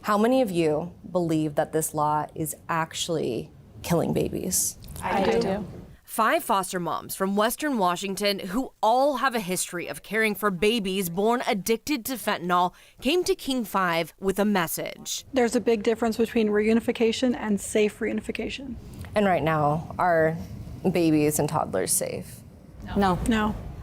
How many of you believe that this law is actually killing babies? I do. 5 foster moms from Western Washington who all have a history of caring for babies born addicted to fentanyl came to King 5 with a message. There's a big difference between reunification and safe reunification. And right now, are babies and toddlers safe? No.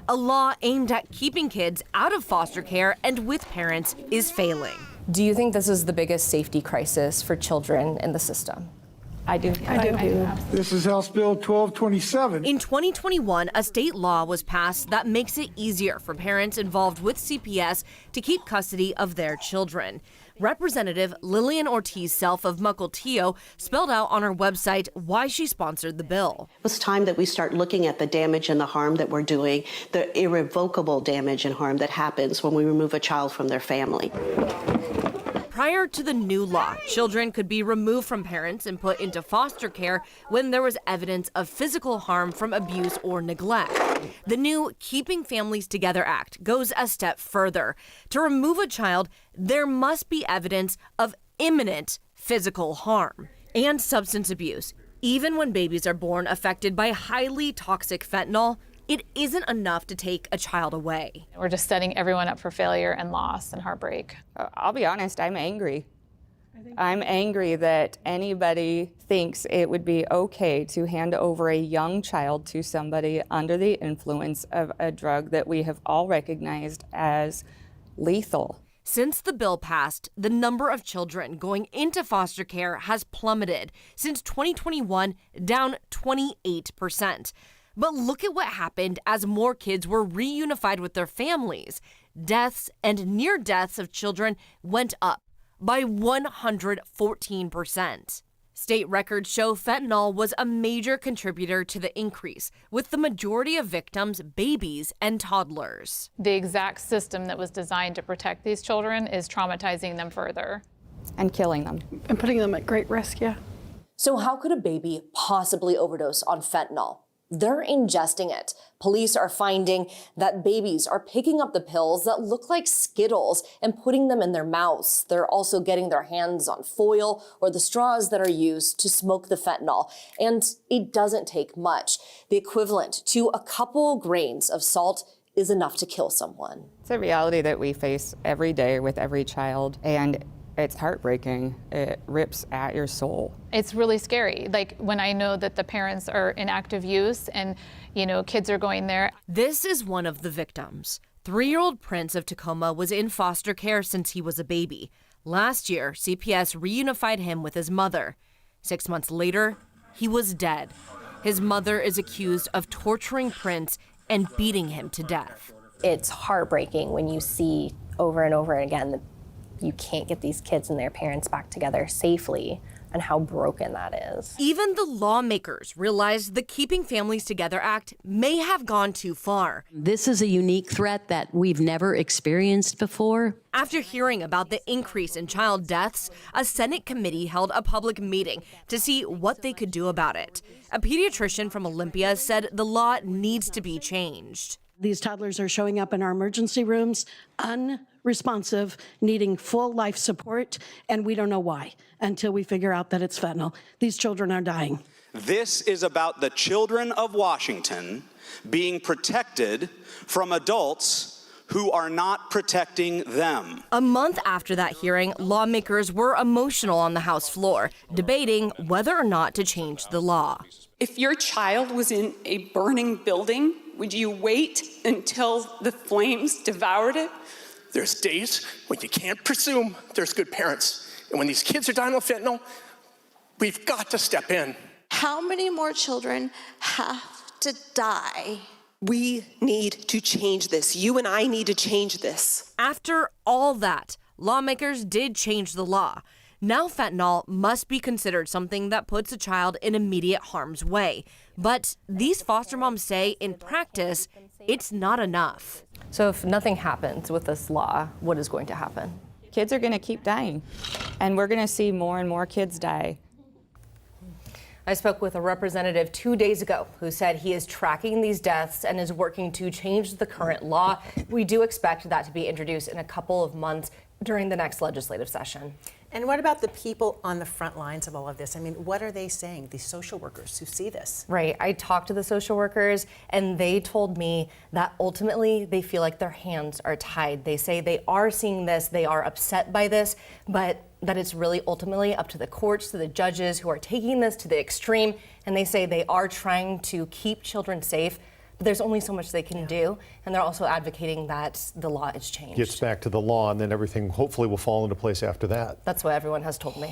A law aimed at keeping kids out of foster care and with parents is failing. Do you think this is the biggest safety crisis for children in the system? I do. This is House Bill 1227. In 2021, a state law was passed that makes it easier for parents involved with CPS to keep custody of their children. Representative Lillian Ortiz-Self of Mukilteo spelled out on her website why she sponsored the bill. It's time that we start looking at the damage and the harm that we're doing, the irrevocable damage and harm that happens when we remove a child from their family. Prior to the new law, children could be removed from parents and put into foster care when there was evidence of physical harm from abuse or neglect. The new Keeping Families Together Act goes a step further. To remove a child, there must be evidence of imminent physical harm and substance abuse. Even when babies are born affected by highly toxic fentanyl, it isn't enough to take a child away. We're just setting everyone up for failure and loss and heartbreak. I'll be honest, I'm angry. I'm angry that anybody thinks it would be okay to hand over a young child to somebody under the influence of a drug that we have all recognized as lethal. Since the bill passed, the number of children going into foster care has plummeted. Since 2021, down 28%. But look at what happened as more kids were reunified with their families. Deaths and near deaths of children went up by 114%. State records show fentanyl was a major contributor to the increase, with the majority of victims babies and toddlers. The exact system that was designed to protect these children is traumatizing them further. And killing them. And putting them at great risk, yeah. So how could a baby possibly overdose on fentanyl? They're ingesting it. Police are finding that babies are picking up the pills that look like Skittles and putting them in their mouths. They're also getting their hands on foil or the straws that are used to smoke the fentanyl. And it doesn't take much. The equivalent to a couple grains of salt is enough to kill someone. It's a reality that we face every day with every child, and it's heartbreaking. It rips at your soul. It's really scary. Like when I know that the parents are in active use and, kids are going there. This is one of the victims. 3-year-old Prince of Tacoma was in foster care since he was a baby. Last year, CPS reunified him with his mother. 6 months later, he was dead. His mother is accused of torturing Prince and beating him to death. It's heartbreaking when you see over and over again that you can't get these kids and their parents back together safely, and how broken that is. Even the lawmakers realized the Keeping Families Together Act may have gone too far. This is a unique threat that we've never experienced before. After hearing about the increase in child deaths, a Senate committee held a public meeting to see what they could do about it. A pediatrician from Olympia said the law needs to be changed. These toddlers are showing up in our emergency rooms unresponsive, needing full life support, and we don't know why until we figure out that it's fentanyl. These children are dying. This is about the children of Washington being protected from adults who are not protecting them. A month after that hearing, lawmakers were emotional on the House floor, debating whether or not to change the law. If your child was in a burning building, would you wait until the flames devoured it? There's days when you can't presume there's good parents. And when these kids are dying of fentanyl, we've got to step in. How many more children have to die? We need to change this. You and I need to change this. After all that, lawmakers did change the law. Now fentanyl must be considered something that puts a child in immediate harm's way. But these foster moms say in practice, it's not enough. So if nothing happens with this law, what is going to happen? Kids are going to keep dying, and we're going to see more and more kids die. I spoke with a representative 2 days ago who said he is tracking these deaths and is working to change the current law. We do expect that to be introduced in a couple of months during the next legislative session. And what about the people on the front lines of all of this? I mean, what are they saying, these social workers who see this? Right. I talked to the social workers, and they told me that ultimately they feel like their hands are tied. They say they are seeing this, they are upset by this, but that it's really ultimately up to the courts, to the judges who are taking this to the extreme. And they say they are trying to keep children safe, but there's only so much they can do. And they're also advocating that the law is changed. Gets back to the law, and then everything hopefully will fall into place after that. That's what everyone has told me.